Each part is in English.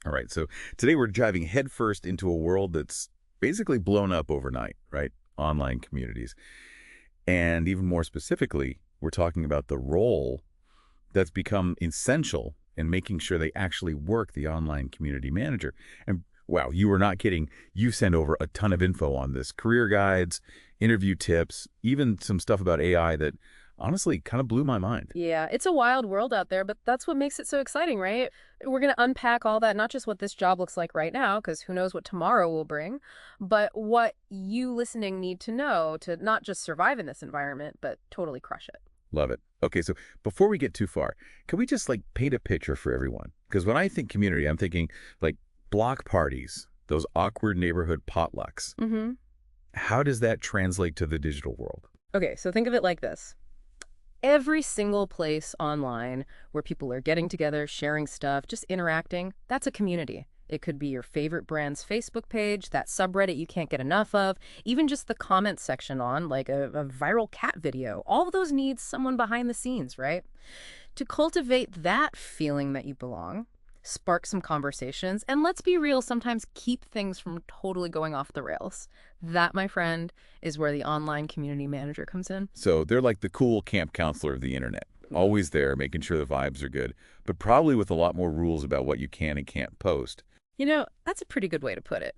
All right, so today we're diving headfirst into a world that's basically blown up overnight, right? Online communities. And even more specifically, we're talking about the role that's become essential in making sure they actually work the online community manager. And wow, you were not kidding. You sent over a ton of info on this. Career guides, interview tips, even some stuff about AI that honestly kind of blew my mind. Yeah, it's a wild world out there, but that's what makes it so exciting, right? We're going to unpack all that, not just what this job looks like right now, because who knows what tomorrow will bring, but what you listening need to know to not just survive in this environment, but totally crush it. Love it. Okay, so before we get too far, can we just like paint a picture for everyone? Because when I think community, I'm thinking like block parties, those awkward neighborhood potlucks. hmm How does that translate to the digital world? Okay, so think of it like this. Every single place online where people are getting together, sharing stuff, just interacting, that's a community. It could be your favorite brand's Facebook page, that subreddit you can't get enough of, even just the comment section on like a viral cat video. All of those needs someone behind the scenes, right? To cultivate that feeling that you belong, spark some conversations, and let's be real, sometimes keep things from totally going off the rails. That, my friend, is where the online community manager comes in. So they're like the cool camp counselor of the internet, always there, making sure the vibes are good, but probably with a lot more rules about what you can and can't post. That's a pretty good way to put it.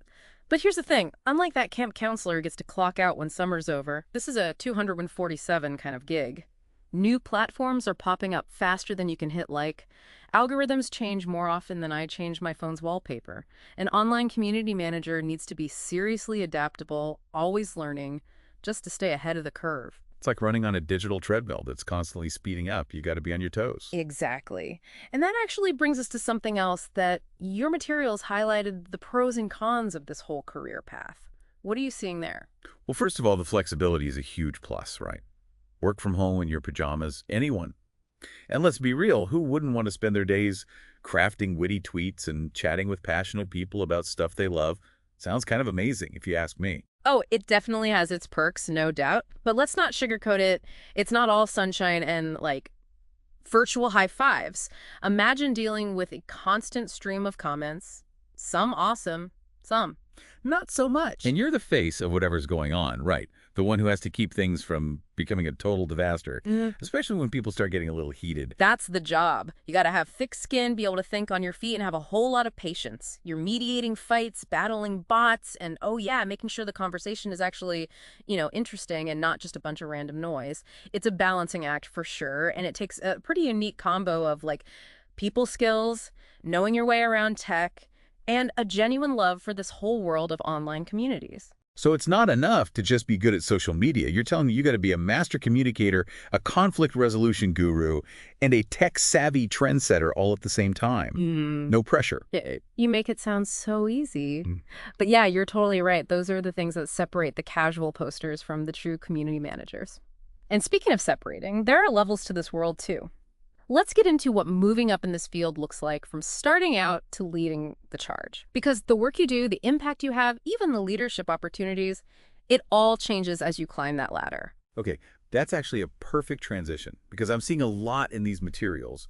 But here's the thing. Unlike that camp counselor who gets to clock out when summer's over, this is a 247 kind of gig. New platforms are popping up faster than you can hit like. Algorithms change more often than I change my phone's wallpaper. An online community manager needs to be seriously adaptable, always learning, just to stay ahead of the curve. It's like running on a digital treadmill that's constantly speeding up. You got to be on your toes. Exactly. And that actually brings us to something else that your materials highlighted the pros and cons of this whole career path. What are you seeing there? Well, first of all, the flexibility is a huge plus, right? Work from home in your pajamas, anyone. And let's be real, who wouldn't want to spend their days crafting witty tweets and chatting with passionate people about stuff they love? Sounds kind of amazing, if you ask me. Oh, it definitely has its perks, no doubt. But let's not sugarcoat it. It's not all sunshine and, like, virtual high fives. Imagine dealing with a constant stream of comments, some awesome, some not so much. And you're the face of whatever's going on, right? The one who has to keep things from becoming a total disaster, especially when people start getting a little heated. That's the job. You got to have thick skin, be able to think on your feet, and have a whole lot of patience. You're mediating fights, battling bots, and oh yeah, making sure the conversation is actually, interesting and not just a bunch of random noise. It's a balancing act for sure, and it takes a pretty unique combo of like people skills, knowing your way around tech, and a genuine love for this whole world of online communities. So it's not enough to just be good at social media. You're telling me you got to be a master communicator, a conflict resolution guru, and a tech-savvy trendsetter all at the same time. No pressure. Yeah, you make it sound so easy. Mm. But yeah, you're totally right. Those are the things that separate the casual posters from the true community managers. And speaking of separating, there are levels to this world too. Let's get into what moving up in this field looks like from starting out to leading the charge. Because the work you do, the impact you have, even the leadership opportunities, it all changes as you climb that ladder. Okay, that's actually a perfect transition because I'm seeing a lot in these materials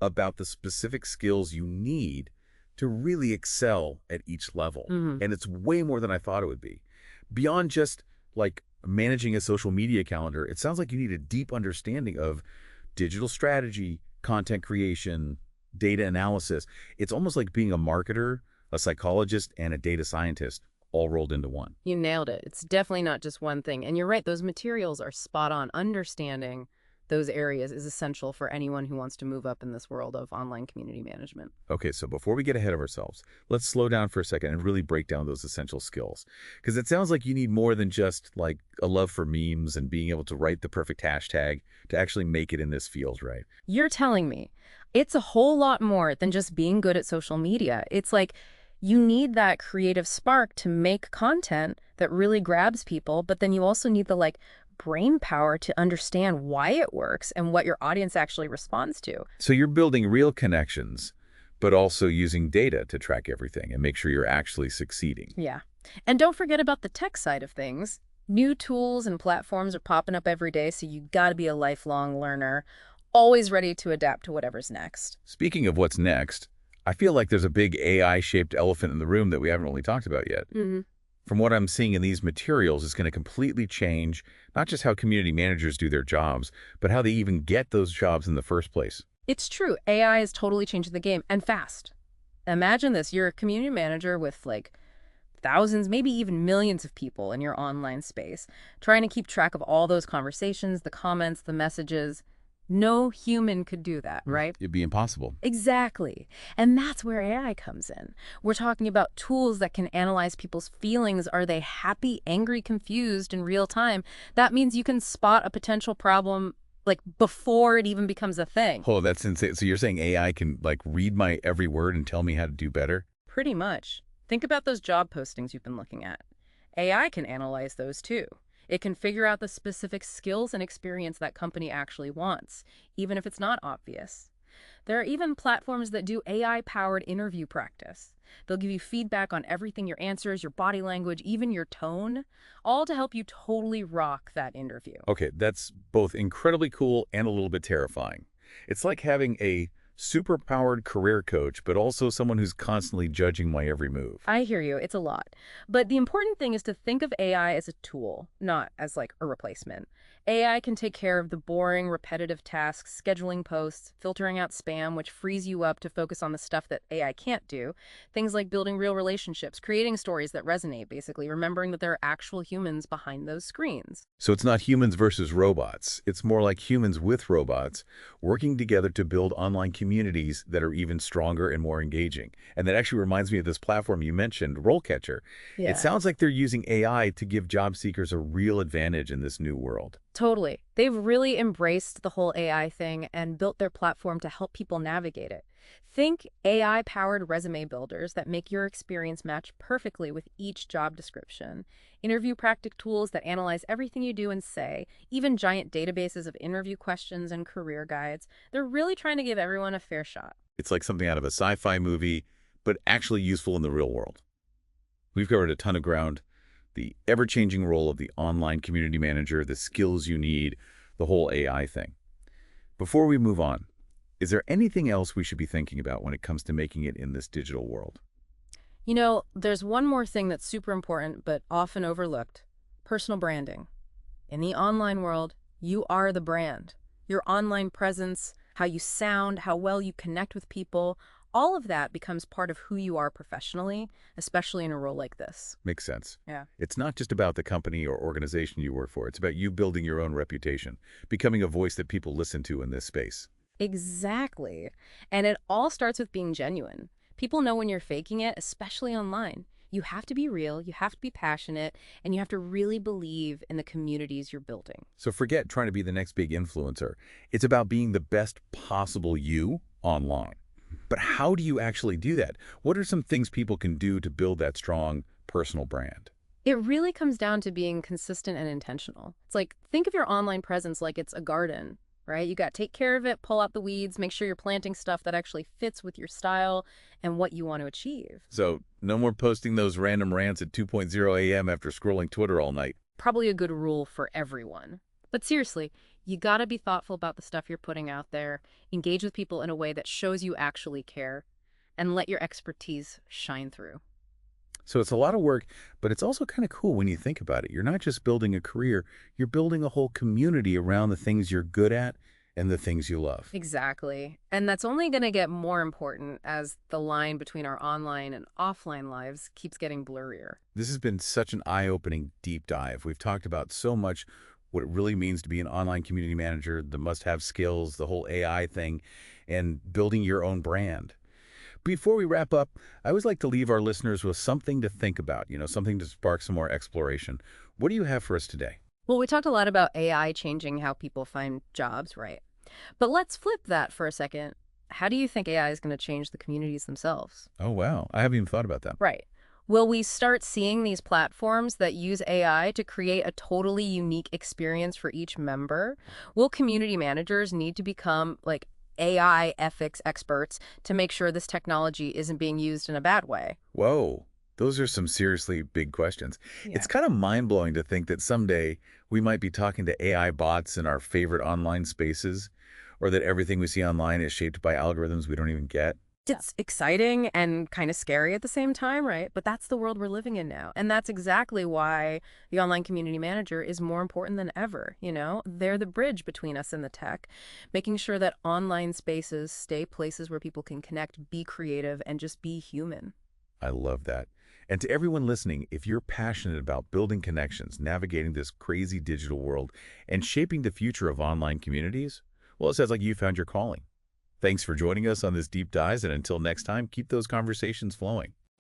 about the specific skills you need to really excel at each level. And it's way more than I thought it would be. Beyond just like managing a social media calendar, it sounds like you need a deep understanding of digital strategy, content creation, data analysis. It's almost like being a marketer, a psychologist, and a data scientist all rolled into one. You nailed it. It's definitely not just one thing. And you're right, those materials are spot on. Understanding those areas is essential for anyone who wants to move up in this world of online community management. Okay, so before we get ahead of ourselves, let's slow down for a second and really break down those essential skills. Because it sounds like you need more than just like a love for memes and being able to write the perfect hashtag to actually make it in this field, right? You're telling me it's a whole lot more than just being good at social media. It's like you need that creative spark to make content that really grabs people, but then you also need the brain power to understand why it works and what your audience actually responds to. So you're building real connections, but also using data to track everything and make sure you're actually succeeding. Yeah. And don't forget about the tech side of things. New tools and platforms are popping up every day, so you got to be a lifelong learner, always ready to adapt to whatever's next. Speaking of what's next, I feel like there's a big AI-shaped elephant in the room that we haven't really talked about yet. From what I'm seeing in these materials, it's going to completely change not just how community managers do their jobs, but how they even get those jobs in the first place. It's true. AI is totally changing the game, and fast. Imagine this. You're a community manager with like thousands, maybe even millions of people in your online space, trying to keep track of all those conversations, the comments, the messages. No human could do that, right? It'd be impossible. Exactly. And that's where AI comes in. We're talking about tools that can analyze people's feelings. Are they happy, angry, confused in real time? That means you can spot a potential problem like before it even becomes a thing. Oh, that's insane. So you're saying AI can like read my every word and tell me how to do better? Pretty much. Think about those job postings you've been looking at. AI can analyze those too. It can figure out the specific skills and experience that company actually wants, even if it's not obvious. There are even platforms that do AI-powered interview practice. They'll give you feedback on everything, your answers, your body language, even your tone, all to help you totally rock that interview. Okay, that's both incredibly cool and a little bit terrifying. It's like having a super-powered career coach, but also someone who's constantly judging my every move. I hear you. It's a lot. But the important thing is to think of AI as a tool, not as like a replacement. AI can take care of the boring, repetitive tasks, scheduling posts, filtering out spam, which frees you up to focus on the stuff that AI can't do. Things like building real relationships, creating stories that resonate, basically, remembering that there are actual humans behind those screens. So it's not humans versus robots. It's more like humans with robots working together to build online communities that are even stronger and more engaging. And that actually reminds me of this platform you mentioned, RoleCatcher. It sounds like they're using AI to give job seekers a real advantage in this new world. Totally. They've really embraced the whole AI thing and built their platform to help people navigate it. Think AI-powered resume builders that make your experience match perfectly with each job description, interview practice tools that analyze everything you do and say, even giant databases of interview questions and career guides. They're really trying to give everyone a fair shot. It's like something out of a sci-fi movie, but actually useful in the real world. We've covered a ton of ground. The ever-changing role of the online community manager, the skills you need, the whole AI thing. Before we move on, is there anything else we should be thinking about when it comes to making it in this digital world? You know, there's one more thing that's super important but often overlooked: personal branding. In the online world, you are the brand. Your online presence, how you sound, how well you connect with people, all of that becomes part of who you are professionally, especially in a role like this. Makes sense. Yeah. It's not just about the company or organization you work for. It's about you building your own reputation, becoming a voice that people listen to in this space. Exactly. And it all starts with being genuine. People know when you're faking it, especially online. You have to be real, you have to be passionate, and you have to really believe in the communities you're building. So forget trying to be the next big influencer. It's about being the best possible you online. But how do you actually do that? What are some things people can do to build that strong personal brand? It really comes down to being consistent and intentional. It's like, think of your online presence like it's a garden, right? You got to take care of it, pull out the weeds, make sure you're planting stuff that actually fits with your style and what you want to achieve. So no more posting those random rants at 2:00 a.m. after scrolling Twitter all night. Probably a good rule for everyone. But seriously, you got to be thoughtful about the stuff you're putting out there, engage with people in a way that shows you actually care, and let your expertise shine through. So it's a lot of work, but it's also kind of cool when you think about it. You're not just building a career, you're building a whole community around the things you're good at and the things you love. Exactly. And that's only going to get more important as the line between our online and offline lives keeps getting blurrier. This has been such an eye-opening deep dive. We've talked about so much what it really means to be an online community manager, the must-have skills, the whole AI thing, and building your own brand. Before we wrap up, I always like to leave our listeners with something to think about, something to spark some more exploration. What do you have for us today? Well, we talked a lot about AI changing how people find jobs, right? But let's flip that for a second. How do you think AI is going to change the communities themselves? Oh, wow. I haven't even thought about that. Right. Will we start seeing these platforms that use AI to create a totally unique experience for each member? Will community managers need to become like AI ethics experts to make sure this technology isn't being used in a bad way? Whoa. Those are some seriously big questions. Yeah. It's kind of mind-blowing to think that someday we might be talking to AI bots in our favorite online spaces, or that everything we see online is shaped by algorithms we don't even get. It's exciting and kind of scary at the same time, right? But that's the world we're living in now. And that's exactly why the online community manager is more important than ever, you know? They're the bridge between us and the tech, making sure that online spaces stay places where people can connect, be creative, and just be human. I love that. And to everyone listening, if you're passionate about building connections, navigating this crazy digital world, and shaping the future of online communities, well, it sounds like you found your calling. Thanks for joining us on this deep dive, and until next time, keep those conversations flowing.